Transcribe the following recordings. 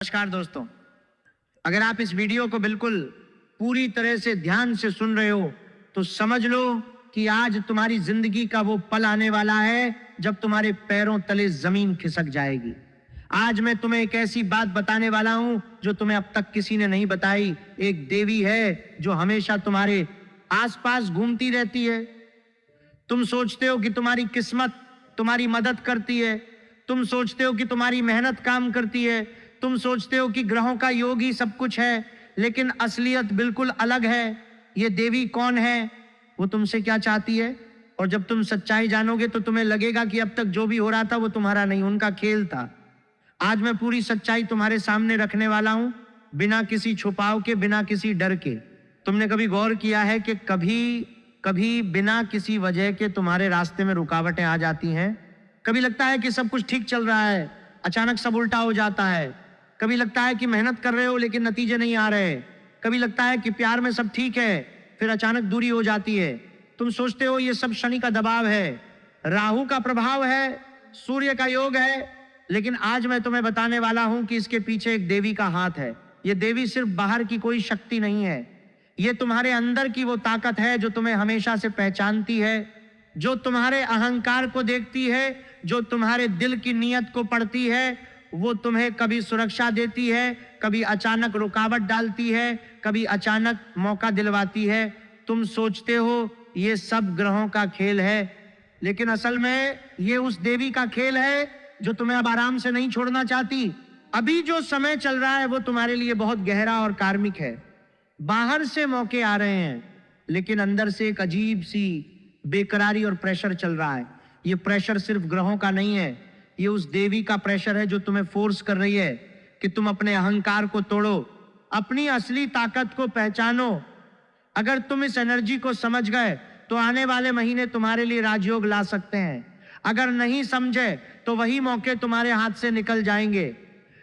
नमस्कार दोस्तों, अगर आप इस वीडियो को बिल्कुल पूरी तरह से ध्यान से सुन रहे हो तो समझ लो कि आज तुम्हारी जिंदगी का वो पल आने वाला है जब तुम्हारे पैरों तले जमीन खिसक जाएगी। आज मैं तुम्हें एक ऐसी बात बताने वाला हूं जो तुम्हें अब तक किसी ने नहीं बताई। एक देवी है जो हमेशा तुम्हारे आसपास घूमती रहती है। तुम सोचते हो कि तुम्हारी किस्मत तुम्हारी मदद करती है, तुम सोचते हो कि तुम्हारी मेहनत काम करती है, तुम सोचते हो कि ग्रहों का योग ही सब कुछ है, लेकिन असलियत बिल्कुल अलग है। ये देवी कौन है, वो तुमसे क्या चाहती है, और जब तुम सच्चाई जानोगे तो तुम्हें लगेगा कि अब तक जो भी हो रहा था वो तुम्हारा नहीं, उनका खेल था। आज मैं पूरी सच्चाई तुम्हारे सामने रखने वाला हूं, बिना किसी छुपाव के, बिना किसी डर के। तुमने कभी गौर किया है कि कभी कभी बिना किसी वजह के तुम्हारे रास्ते में रुकावटें आ जाती हैं? कभी लगता है कि सब कुछ ठीक चल रहा है, अचानक सब उल्टा हो जाता है। कभी लगता है कि मेहनत कर रहे हो लेकिन नतीजे नहीं आ रहे। कभी लगता है कि प्यार में सब ठीक है, फिर अचानक दूरी हो जाती है। तुम सोचते हो ये सब शनि का दबाव है, राहु का प्रभाव है, सूर्य का योग है, लेकिन आज मैं तुम्हें बताने वाला हूं कि इसके पीछे एक देवी का हाथ है। ये देवी सिर्फ बाहर की कोई शक्ति नहीं है, ये तुम्हारे अंदर की वो ताकत है जो तुम्हें हमेशा से पहचानती है, जो तुम्हारे अहंकार को देखती है, जो तुम्हारे दिल की नीयत को पढ़ती है। वो तुम्हें कभी सुरक्षा देती है, कभी अचानक रुकावट डालती है, कभी अचानक मौका दिलवाती है। तुम सोचते हो ये सब ग्रहों का खेल है, लेकिन असल में ये उस देवी का खेल है जो तुम्हें अब आराम से नहीं छोड़ना चाहती। अभी जो समय चल रहा है वो तुम्हारे लिए बहुत गहरा और कार्मिक है। बाहर से मौके आ रहे हैं, लेकिन अंदर से एक अजीब सी बेकरारी और प्रेशर चल रहा है। ये प्रेशर सिर्फ ग्रहों का नहीं है, ये उस देवी का प्रेशर है जो तुम्हें फोर्स कर रही है कि तुम अपने अहंकार को तोड़ो, अपनी असली ताकत को पहचानो। अगर तुम इस एनर्जी को समझ गए तो आने वाले महीने तुम्हारे लिए राजयोग ला सकते हैं। अगर नहीं समझे तो वही मौके तुम्हारे हाथ से निकल जाएंगे।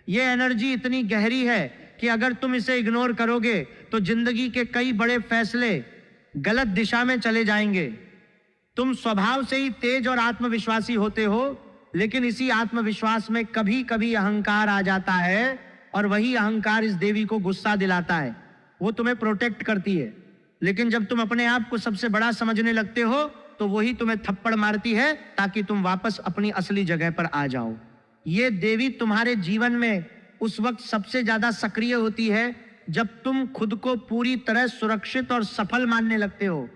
ये एनर्जी इतनी गहरी है कि अगर तुम इसे इग्नोर करोगे तो जिंदगी के कई बड़े फैसले गलत दिशा में चले जाएंगे। तुम स्वभाव से ही तेज और आत्मविश्वासी होते हो, लेकिन इसी आत्मविश्वास में कभी कभी अहंकार आ जाता है, और वही अहंकार इस देवी को गुस्सा दिलाता है। वो तुम्हें प्रोटेक्ट करती है, लेकिन जब तुम अपने आप को सबसे बड़ा समझने लगते हो तो वही तुम्हें थप्पड़ मारती है ताकि तुम वापस अपनी असली जगह पर आ जाओ। ये देवी तुम्हारे जीवन में उस वक्त सबसे ज्यादा सक्रिय होती है जब तुम खुद को पूरी तरह सुरक्षित और सफल मानने लगते हो।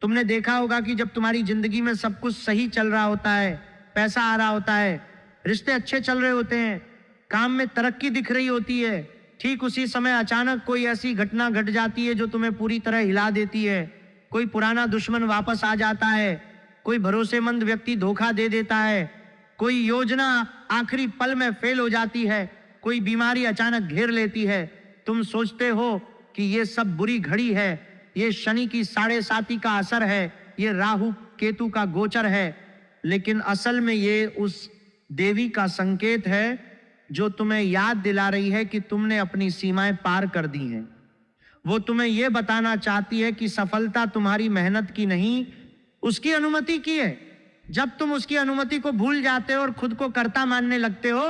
तुमने देखा होगा कि जब तुम्हारी जिंदगी में सब कुछ सही चल रहा होता है, पैसा आ रहा होता है, रिश्ते अच्छे चल रहे होते हैं, काम में तरक्की दिख रही होती है, ठीक उसी समय अचानक कोई ऐसी घटना घट जाती है जो तुम्हें पूरी तरह हिला देती है। कोई पुराना दुश्मन वापस आ जाता है, कोई भरोसेमंद व्यक्ति धोखा दे देता है, कोई योजना आखिरी पल में फेल हो जाती है, कोई बीमारी अचानक घेर लेती है। तुम सोचते हो कि ये सब बुरी घड़ी है, ये शनि की 7.5 का असर है, ये राहु केतु का गोचर है, लेकिन असल में ये उस देवी का संकेत है जो तुम्हें याद दिला रही है कि तुमने अपनी सीमाएं पार कर दी हैं। वो तुम्हें यह बताना चाहती है कि सफलता तुम्हारी मेहनत की नहीं, उसकी अनुमति की है। जब तुम उसकी अनुमति को भूल जाते हो और खुद को कर्ता मानने लगते हो,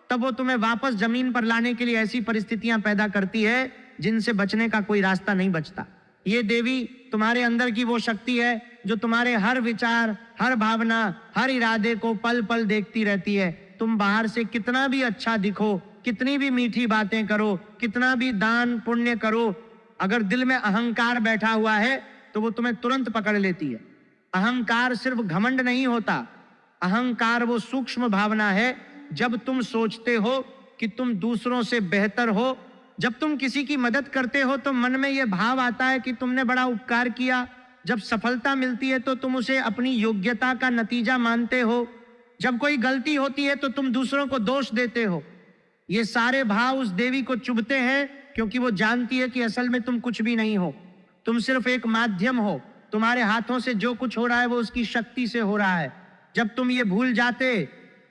तब वो तुम्हें वापस जमीन पर लाने के लिए ऐसी परिस्थितियां पैदा करती है जिनसे बचने का कोई रास्ता नहीं बचता। ये देवी तुम्हारे अंदर की वो शक्ति है जो तुम्हारे हर विचार, हर भावना, हर इरादे को पल पल देखती रहती है। तुम बाहर से कितना भी अच्छा दिखो, कितनी भी मीठी बातें करो, कितना भी दान पुण्य करो, अगर दिल में अहंकार बैठा हुआ है तो वो तुम्हें तुरंत पकड़ लेती है। अहंकार सिर्फ घमंड नहीं होता, अहंकार वो सूक्ष्म भावना है जब तुम सोचते हो कि तुम दूसरों से बेहतर हो, जब तुम किसी की मदद करते हो तो मन में यह भाव आता है कि तुमने बड़ा उपकार किया, जब सफलता मिलती है तो तुम उसे अपनी योग्यता का नतीजा मानते हो, जब कोई गलती होती है तो तुम दूसरों को दोष देते हो। ये सारे भाव उस देवी को चुभते हैं क्योंकि वो जानती है कि असल में तुम कुछ भी नहीं हो, तुम सिर्फ एक माध्यम हो। तुम्हारे हाथों से जो कुछ हो रहा है वो उसकी शक्ति से हो रहा है। जब तुम ये भूल जाते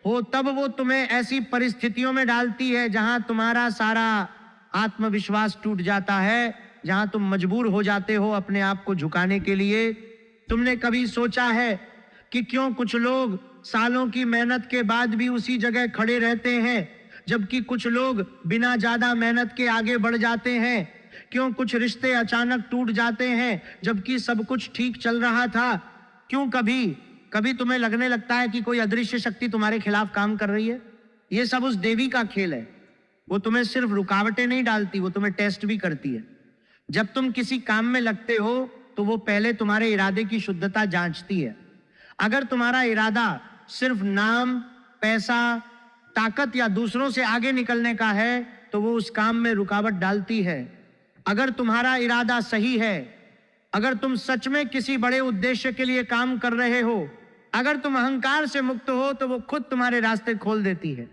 हो तब वो तुम्हें ऐसी परिस्थितियों में डालती है जहां तुम्हारा सारा आत्मविश्वास टूट जाता है, जहां तुम मजबूर हो जाते हो अपने आप को झुकाने के लिए। तुमने कभी सोचा है कि क्यों कुछ लोग सालों की मेहनत के बाद भी उसी जगह खड़े रहते हैं जबकि कुछ लोग बिना ज्यादा मेहनत के आगे बढ़ जाते हैं? क्यों कुछ रिश्ते अचानक टूट जाते हैं जबकि सब कुछ ठीक चल रहा था? क्यों कभी कभी तुम्हें लगने लगता है कि कोई अदृश्य शक्ति तुम्हारे खिलाफ काम कर रही है? ये सब उस देवी का खेल है। वो तुम्हें सिर्फ रुकावटें नहीं डालती, वो तुम्हें टेस्ट भी करती है। जब तुम किसी काम में लगते हो तो वो पहले तुम्हारे इरादे की शुद्धता जांचती है। अगर तुम्हारा इरादा सिर्फ नाम, पैसा, ताकत या दूसरों से आगे निकलने का है तो वो उस काम में रुकावट डालती है। अगर तुम्हारा इरादा सही है, अगर तुम सच में किसी बड़े उद्देश्य के लिए काम कर रहे हो, अगर तुम अहंकार से मुक्त हो तो वो खुद तुम्हारे रास्ते खोल देती है।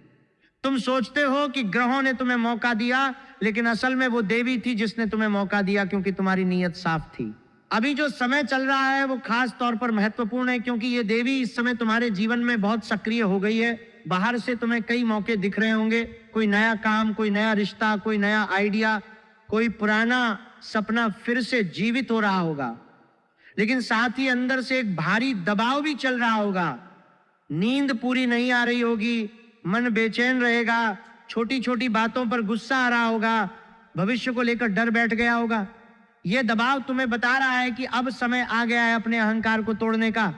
तुम सोचते हो कि ग्रहों ने तुम्हें मौका दिया, लेकिन असल में वो देवी थी जिसने तुम्हें मौका दिया, क्योंकि तुम्हारी नीयत साफ थी। अभी जो समय चल रहा है वो खास तौर पर महत्वपूर्ण है, क्योंकि ये देवी इस समय तुम्हारे जीवन में बहुत सक्रिय हो गई है। बाहर से तुम्हें कई मौके दिख रहे होंगे, कोई नया काम, कोई नया रिश्ता, कोई नया आइडिया, कोई पुराना सपना फिर से जीवित हो रहा होगा। लेकिन साथ ही अंदर से एक भारी दबाव भी चल रहा होगा। नींद पूरी नहीं आ रही होगी, मन बेचैन रहेगा, छोटी छोटी बातों पर गुस्सा आ रहा होगा, भविष्य को लेकर डर बैठ गया होगा। यह दबाव तुम्हें बता रहा है कि अब समय आ गया है अपने अहंकार को तोड़ने का।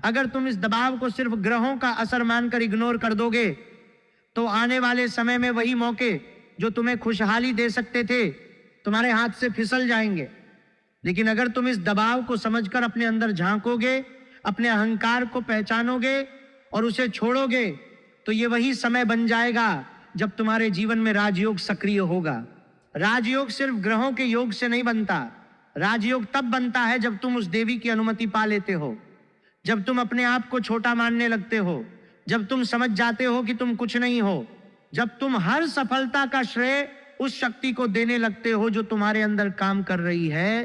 अगर तुम इस दबाव को सिर्फ ग्रहों का असर मानकर इग्नोर कर दोगे तो आने वाले समय में वही मौके जो तुम्हें खुशहाली दे सकते थे तुम्हारे हाथ से फिसल जाएंगे। लेकिन अगर तुम इस दबाव को समझकर अपने अंदर झांकोगे, अपने अहंकार को पहचानोगे और उसे छोड़ोगे, तो ये वही समय बन जाएगा जब तुम्हारे जीवन में राजयोग सक्रिय होगा। राजयोग सिर्फ ग्रहों के योग से नहीं बनता। राजयोग तब बनता है जब तुम उस देवी की अनुमति पा लेते हो, जब तुम अपने आप को छोटा मानने लगते हो, जब तुम समझ जाते हो कि तुम कुछ नहीं हो, जब तुम हर सफलता का श्रेय उस शक्ति को देने लगते हो जो तुम्हारे अंदर काम कर रही है,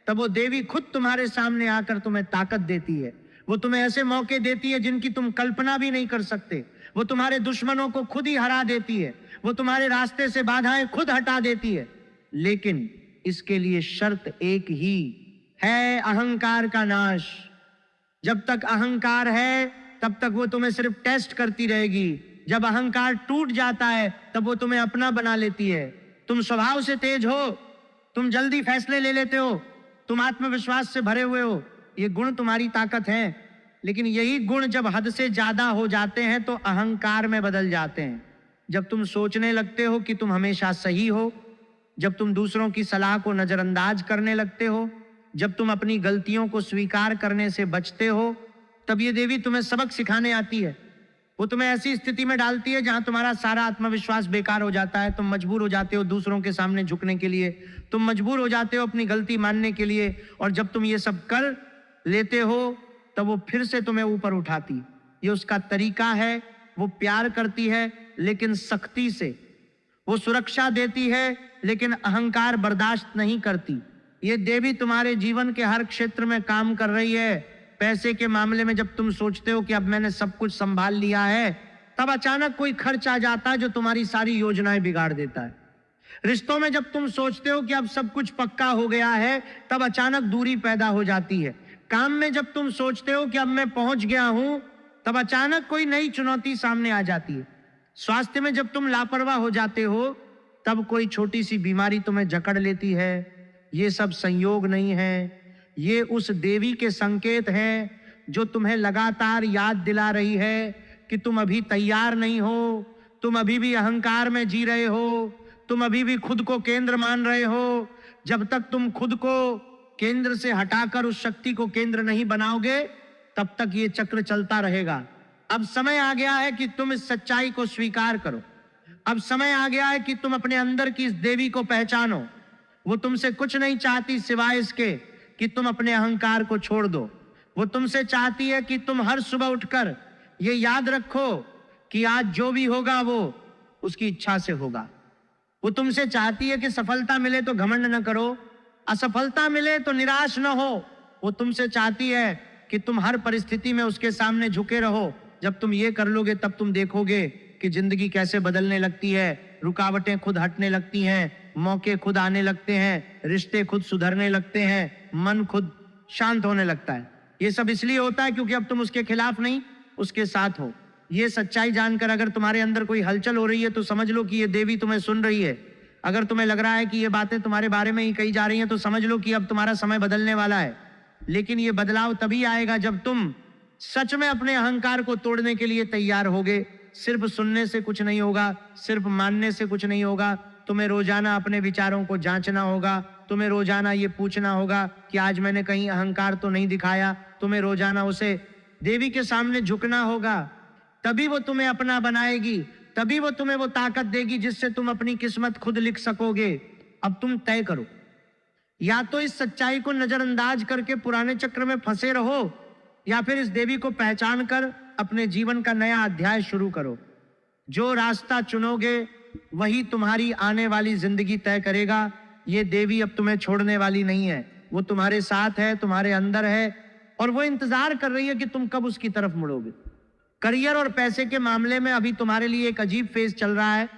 तब वो देवी खुद तुम्हारे सामने आकर तुम्हें ताकत देती है। वो तुम्हें ऐसे मौके देती है जिनकी तुम कल्पना भी नहीं कर सकते। वो तुम्हारे दुश्मनों को खुद ही हरा देती है। वो तुम्हारे रास्ते से बाधाएं खुद हटा देती है। लेकिन इसके लिए शर्त एक ही है, अहंकार का नाश। जब तक अहंकार है तब तक वो तुम्हें सिर्फ टेस्ट करती रहेगी। जब अहंकार टूट जाता है तब वो तुम्हें अपना बना लेती है। तुम स्वभाव से तेज हो, तुम जल्दी फैसले ले लेते हो, तुम आत्मविश्वास से भरे हुए हो, ये गुण तुम्हारी ताकत है। लेकिन यही गुण जब हद से ज्यादा हो जाते हैं तो अहंकार में बदल जाते हैं। जब तुम सोचने लगते हो कि तुम हमेशा सही हो, जब तुम दूसरों की सलाह को नजरअंदाज करने लगते हो, जब तुम अपनी गलतियों को स्वीकार करने से बचते हो, तब ये देवी तुम्हें सबक सिखाने आती है। वो तुम्हें ऐसी स्थिति में डालती है जहां तुम्हारा सारा आत्मविश्वास बेकार हो जाता है। तुम मजबूर हो जाते हो दूसरों के सामने झुकने के लिए, तुम मजबूर हो जाते हो अपनी गलती मानने के लिए। और जब तुम ये सब कर लेते हो तब वो फिर से तुम्हें ऊपर उठाती। ये उसका तरीका है। वो प्यार करती है लेकिन सख्ती से। वो सुरक्षा देती है लेकिन अहंकार बर्दाश्त नहीं करती। ये देवी तुम्हारे जीवन के हर क्षेत्र में काम कर रही है। पैसे के मामले में जब तुम सोचते हो कि अब मैंने सब कुछ संभाल लिया है, तब अचानक कोई खर्च आ जाता है जो तुम्हारी सारी योजनाएं बिगाड़ देता है। रिश्तों में जब तुम सोचते हो कि अब सब कुछ पक्का हो गया है, तब अचानक दूरी पैदा हो जाती है। काम में जब तुम सोचते हो कि अब मैं पहुंच गया हूं, तब अचानक कोई नई चुनौती सामने आ जाती है। स्वास्थ्य में जब तुम लापरवाह हो जाते हो, तब कोई छोटी सी बीमारी तुम्हें जकड़ लेती है। ये सब संयोग नहीं है, ये उस देवी के संकेत हैं जो तुम्हें लगातार याद दिला रही है कि तुम अभी तैयार नहीं हो, तुम अभी भी अहंकार में जी रहे हो, तुम अभी भी खुद को केंद्र मान रहे हो। जब तक तुम खुद को केंद्र से हटाकर उस शक्ति को केंद्र नहीं बनाओगे, तब तक ये चक्र चलता रहेगा। अब समय आ गया है कि तुम इस सच्चाई को स्वीकार करो। अब समय आ गया है कि तुम अपने अंदर की इस देवी को पहचानो। वो तुमसे कुछ नहीं चाहती सिवाय इसके कि तुम अपने अहंकार को छोड़ दो। वो तुमसे चाहती है कि तुम हर सुबह उठकर ये याद रखो कि आज जो भी होगा वो उसकी इच्छा से होगा। वो तुमसे चाहती है कि सफलता मिले तो घमंड न करो, असफलता मिले तो निराश न हो। वो तुमसे चाहती है कि तुम हर परिस्थिति में उसके सामने झुके रहो। जब तुम ये कर लोगे तब तुम देखोगे कि जिंदगी कैसे बदलने लगती है, रुकावटें खुद हटने लगती हैं, मौके खुद आने लगते हैं, रिश्ते खुद सुधरने लगते हैं, मन खुद शांत होने लगता है। ये सब इसलिए होता है क्योंकि अब तुम उसके खिलाफ नहीं, उसके साथ हो। ये सच्चाई जानकर अगर तुम्हारे अंदर कोई हलचल हो रही है तो समझ लो कि ये देवी तुम्हें सुन रही है। अगर तुम्हें लग रहा है कि ये बातें तुम्हारे बारे में ही कही जा रही हैं तो समझ लो कि अब तुम्हारा समय बदलने वाला है। लेकिन ये बदलाव तभी आएगा जब तुम सच में अपने अहंकार को तोड़ने के लिए तैयार होगे। सिर्फ सुनने से कुछ नहीं होगा, सिर्फ मानने से कुछ नहीं होगा। तुम्हें रोजाना अपने विचारों को जांचना होगा। तुम्हें रोजाना ये पूछना होगा कि आज मैंने कहीं अहंकार तो नहीं दिखाया। तुम्हें रोजाना उसे देवी के सामने झुकना होगा, तभी वो तुम्हें अपना बनाएगी, तभी वो तुम्हें वो ताकत देगी जिससे तुम अपनी किस्मत खुद लिख सकोगे। अब तुम तय करो, या तो इस सच्चाई को नजरअंदाज करके पुराने चक्र में फंसे रहो, या फिर इस देवी को पहचान कर अपने जीवन का नया अध्याय शुरू करो। जो रास्ता चुनोगे वही तुम्हारी आने वाली जिंदगी तय करेगा। ये देवी अब तुम्हें छोड़ने वाली नहीं है, वो तुम्हारे साथ है, तुम्हारे अंदर है, और वो इंतजार कर रही है कि तुम कब उसकी तरफ मुड़ोगे। करियर और पैसे के मामले में अभी तुम्हारे लिए एक अजीब फेज चल रहा है।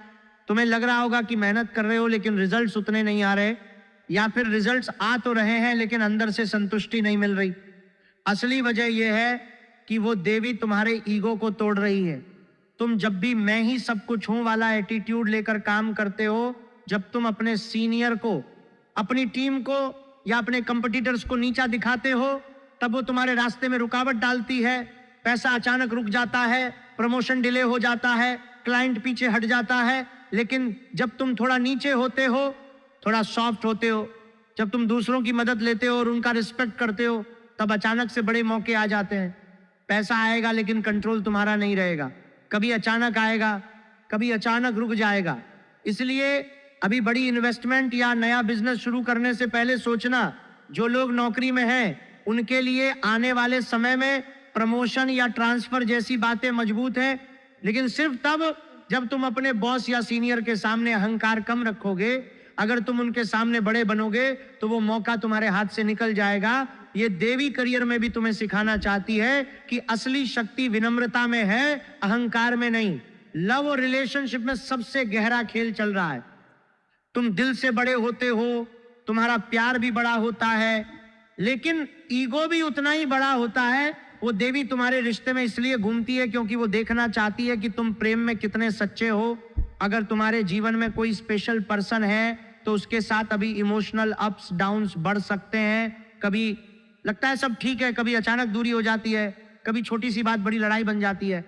तुम्हें लग रहा होगा कि मेहनत कर रहे हो लेकिन रिजल्ट्स उतने नहीं आ रहे, या फिर रिजल्ट्स आ तो रहे हैं लेकिन अंदर से संतुष्टि नहीं मिल रही। असली वजह यह है कि वो देवी तुम्हारे ईगो को तोड़ रही है। तुम जब भी मैं ही सब कुछ हूं वाला एटीट्यूड लेकर काम करते हो, जब तुम अपने सीनियर को, अपनी टीम को या अपने कंपटीटर्स को नीचा दिखाते हो, तब वो तुम्हारे रास्ते में रुकावट डालती है। पैसा अचानक रुक जाता है, प्रमोशन डिले हो जाता है, क्लाइंट पीछे हट जाता है। लेकिन जब तुम थोड़ा नीचे होते हो, थोड़ा सॉफ्ट होते हो, जब तुम दूसरों की मदद लेते हो और उनका रिस्पेक्ट करते हो, तब अचानक से बड़े मौके आ जाते हैं। पैसा आएगा लेकिन कंट्रोल तुम्हारा नहीं रहेगा। कभी अचानक आएगा, कभी अचानक रुक जाएगा। इसलिए अभी बड़ी इन्वेस्टमेंट या नया बिजनेस शुरू करने से पहले सोचना, जो लोग नौकरी में हैं उनके लिए आने वाले समय में प्रमोशन या ट्रांसफर जैसी बातें मजबूत हैं, लेकिन सिर्फ तब जब तुम अपने बॉस या सीनियर के सामने अहंकार कम रखोगे। अगर तुम उनके सामने बड़े बनोगे तो वो मौका तुम्हारे हाथ से निकल जाएगा। ये देवी करियर में भी तुम्हें सिखाना चाहती है कि असली शक्ति विनम्रता में है, अहंकार में नहीं। लव और रिलेशनशिप में सबसे गहरा खेल चल रहा है। तुम दिल से बड़े होते हो, तुम्हारा प्यार भी बड़ा होता है, लेकिन ईगो भी उतना ही बड़ा होता है। वो देवी तुम्हारे रिश्ते में इसलिए घूमती है क्योंकि वो देखना चाहती है कि तुम प्रेम में कितने सच्चे हो। अगर तुम्हारे जीवन में कोई स्पेशल पर्सन है तो उसके साथ अभी इमोशनल अप्स डाउन्स बढ़ सकते हैं। कभी लगता है सब ठीक है, कभी अचानक दूरी हो जाती है, कभी छोटी सी बात बड़ी लड़ाई बन जाती है।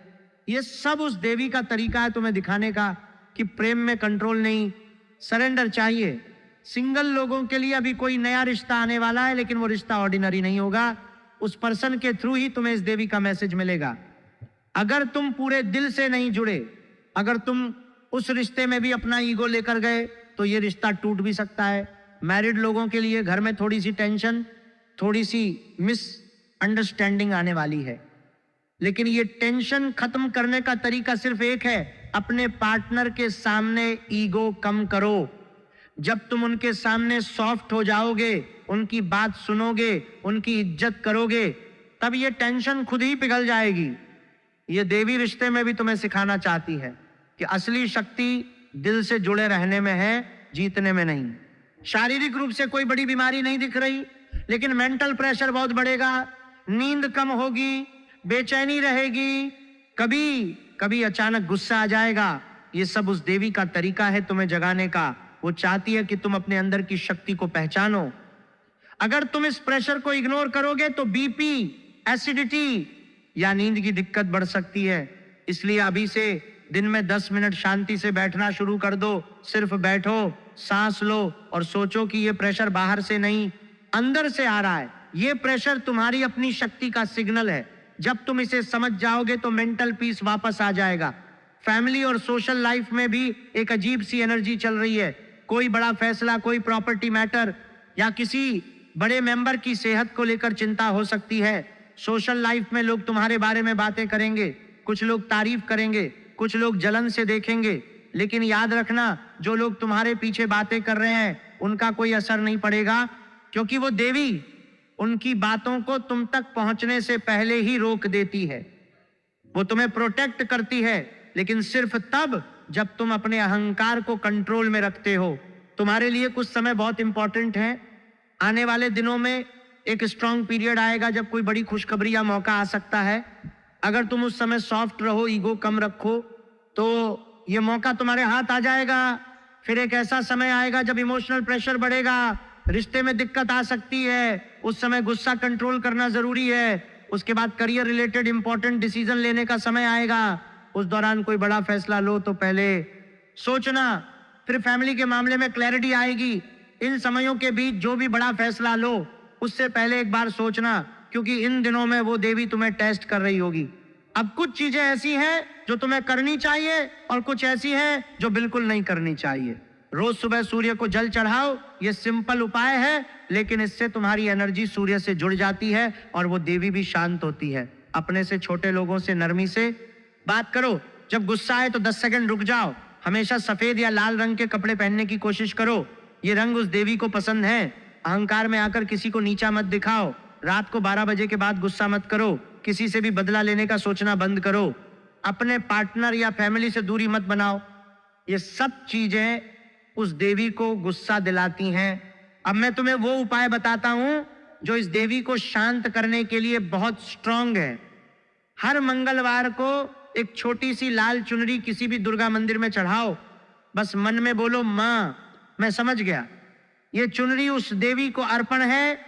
ये सब उस देवी का तरीका है तुम्हें दिखाने का कि प्रेम में कंट्रोल नहीं, सरेंडर चाहिए। सिंगल लोगों के लिए अभी कोई नया रिश्ता आने वाला है, लेकिन वो रिश्ता ऑर्डिनरी नहीं होगा। उस पर्सन के थ्रू ही तुम्हें इस देवी का मैसेज मिलेगा। अगर तुम पूरे दिल से नहीं जुड़े, अगर तुम उस रिश्ते में भी अपना ईगो लेकर गए तो ये रिश्ता टूट भी सकता है। मैरिड लोगों के लिए घर में थोड़ी सी टेंशन, थोड़ी सी मिसअंडरस्टैंडिंग आने वाली है, लेकिन ये टेंशन खत्म करने का तरीका सिर्फ एक है, अपने पार्टनर के सामने ईगो कम करो। जब तुम उनके सामने सॉफ्ट हो जाओगे, उनकी बात सुनोगे, उनकी इज्जत करोगे, तब ये टेंशन खुद ही पिघल जाएगी। ये देवी रिश्ते में भी तुम्हें सिखाना चाहती है कि असली शक्ति दिल से जुड़े रहने में है, जीतने में नहीं। शारीरिक रूप से कोई बड़ी बीमारी नहीं दिख रही, लेकिन मेंटल प्रेशर बहुत बढ़ेगा, नींद कम होगी, बेचैनी रहेगी, कभी कभी अचानक गुस्सा आ जाएगा। ये सब उस देवी का तरीका है तुम्हें जगाने का। वो चाहती है कि तुम अपने अंदर की शक्ति को पहचानो। अगर तुम इस प्रेशर को इग्नोर करोगे तो बीपी, एसिडिटी या नींद की दिक्कत बढ़ सकती है। इसलिए अभी से दिन में 10 मिनट शांति से बैठना शुरू कर दो। सिर्फ बैठो, सांस लो और सोचो कि ये प्रेशर बाहर से नहीं, अंदर से आ रहा है। ये प्रेशर तुम्हारी अपनी शक्ति का सिग्नल है। जब तुम इसे समझ जाओगे तो मेंटल पीस वापस आ जाएगा। फैमिली और सोशल लाइफ में भी एक अजीब सी एनर्जी चल रही है। कोई बड़ा फैसला, कोई प्रॉपर्टी मैटर या किसी बड़े मेंबर की सेहत को लेकर चिंता हो सकती है। सोशल लाइफ में लोग तुम्हारे बारे में बातें करेंगे, कुछ लोग तारीफ करेंगे, कुछ लोग जलन से देखेंगे, लेकिन याद रखना, जो लोग तुम्हारे पीछे बातें कर रहे हैं उनका कोई असर नहीं पड़ेगा, क्योंकि वो देवी उनकी बातों को तुम तक पहुंचने से पहले ही रोक देती है। वो तुम्हें प्रोटेक्ट करती है, लेकिन सिर्फ तब जब तुम अपने अहंकार को कंट्रोल में रखते हो। तुम्हारे लिए कुछ समय बहुत इंपॉर्टेंट है। आने वाले दिनों में एक स्ट्रांग पीरियड आएगा जब कोई बड़ी खुशखबरी या मौका आ सकता है। अगर तुम उस समय सॉफ्ट रहो, ईगो कम रखो, तो ये मौका तुम्हारे हाथ आ जाएगा। फिर एक ऐसा समय आएगा जब इमोशनल प्रेशर बढ़ेगा, रिश्ते में दिक्कत आ सकती है, उस समय गुस्सा कंट्रोल करना जरूरी है। उसके बाद करियर रिलेटेड इंपॉर्टेंट डिसीजन लेने का समय आएगा, उस दौरान कोई बड़ा फैसला लो तो पहले सोचना। फिर फैमिली के मामले में क्लैरिटी आएगी। इन समयों के बीच जो भी बड़ा फैसला लो उससे पहले एक बार सोचना, क्योंकि इन दिनों में वो देवी तुम्हें टेस्ट कर रही होगी। अब कुछ चीजें ऐसी हैं जो तुम्हें करनी चाहिए और कुछ ऐसी हैं जो बिल्कुल नहीं करनी चाहिए। रोज सुबह सूर्य को जल चढ़ाओ, ये सिंपल उपाय है, लेकिन इससे तुम्हारी एनर्जी सूर्य से जुड़ जाती है और वो देवी भी शांत होती है। अपने से छोटे लोगों से नरमी से बात करो। जब गुस्सा आए तो 10 सेकंड रुक जाओ। हमेशा सफेद या लाल रंग के कपड़े पहनने की कोशिश करो, ये रंग उस देवी को पसंद है। अहंकार में आकर किसी को नीचा मत दिखाओ। रात को 12 बजे के बाद गुस्सा मत करो। किसी से भी बदला लेने का सोचना बंद करो। अपने पार्टनर या फैमिली से दूरी मत बनाओ। ये सब चीजें उस देवी को गुस्सा दिलाती हैं। अब मैं तुम्हें वो उपाय बताता हूं जो इस देवी को शांत करने के लिए बहुत स्ट्रांग है। हर मंगलवार को एक छोटी सी लाल चुनरी किसी भी दुर्गा मंदिर में चढ़ाओ। बस मन में बोलो, मां मैं समझ गया। ये चुनरी उस देवी को अर्पण है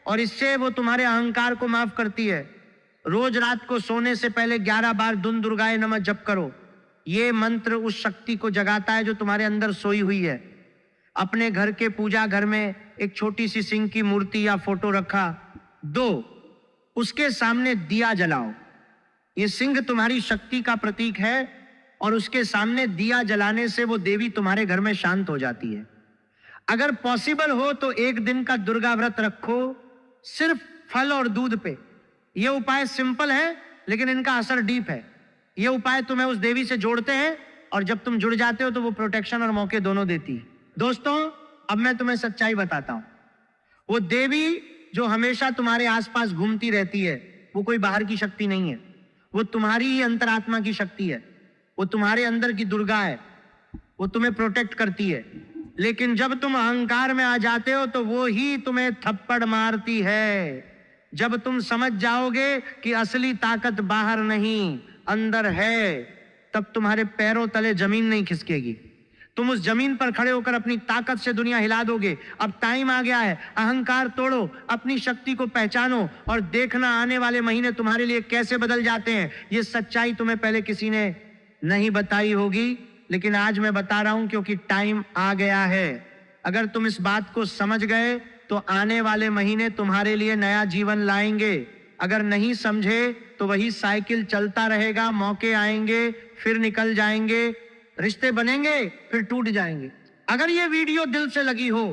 और इससे वो तुम्हारे अहंकार को माफ करती है। रोज रात को सोने से पहले 11 बार दुन दुर्गाए नमः जप करो। ये मंत्र उस शक्ति को जगाता है जो तुम्हारे अंदर सोई हुई है। अपने घर के पूजा घर में एक छोटी सी सिंह की मूर्ति या फोटो रखा, 2 उसके सामने दिया जलाओ। ये सिंह तुम्हारी शक्ति का प्रतीक है और उसके सामने दिया जलाने से वो देवी तुम्हारे घर में शांत हो जाती है। अगर पॉसिबल हो तो एक दिन का दुर्गा व्रत रखो, सिर्फ फल और दूध पे। ये उपाय सिंपल है लेकिन इनका असर डीप है। ये उपाय तुम्हें उस देवी से जोड़ते हैं और जब तुम जुड़ जाते हो तो वो प्रोटेक्शन और मौके दोनों देती है। दोस्तों, अब मैं तुम्हें सच्चाई बताता हूं। वो देवी जो हमेशा तुम्हारे आसपास घूमती रहती है, वो कोई बाहर की शक्ति नहीं है, वो तुम्हारी ही अंतरात्मा की शक्ति है। वो तुम्हारे अंदर की दुर्गा है, वो तुम्हें प्रोटेक्ट करती है। लेकिन जब तुम अहंकार में आ जाते हो तो वो ही तुम्हें थप्पड़ मारती है। जब तुम समझ जाओगे कि असली ताकत बाहर नहीं अंदर है, तब तुम्हारे पैरों तले जमीन नहीं खिसकेगी। तुम उस जमीन पर खड़े होकर अपनी ताकत से दुनिया हिला दोगे। अब टाइम आ गया है, अहंकार तोड़ो, अपनी शक्ति को पहचानो और देखना आने वाले महीने तुम्हारे लिए कैसे बदल जाते हैं। ये सच्चाई तुम्हें पहले किसी ने नहीं बताई होगी, लेकिन आज मैं बता रहा हूं क्योंकि टाइम आ गया है। अगर तुम इस बात को समझ गए तो आने वाले महीने तुम्हारे लिए नया जीवन लाएंगे। अगर नहीं समझे तो वही साइकिल चलता रहेगा, मौके आएंगे फिर निकल जाएंगे, रिश्ते बनेंगे फिर टूट जाएंगे। अगर ये वीडियो दिल से लगी हो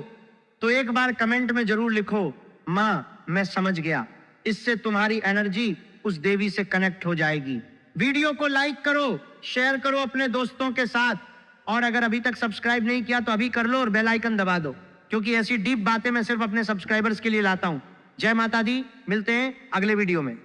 तो एक बार कमेंट में जरूर लिखो, मां मैं समझ गया। इससे तुम्हारी एनर्जी उस देवी से कनेक्ट हो जाएगी। वीडियो को लाइक करो, शेयर करो अपने दोस्तों के साथ, और अगर अभी तक सब्सक्राइब नहीं किया तो अभी कर लो और बेल आइकन दबा दो, क्योंकि ऐसी डीप बातें मैं सिर्फ अपने सब्सक्राइबर्स के लिए लाता हूं। जय माता दी, मिलते हैं अगले वीडियो में।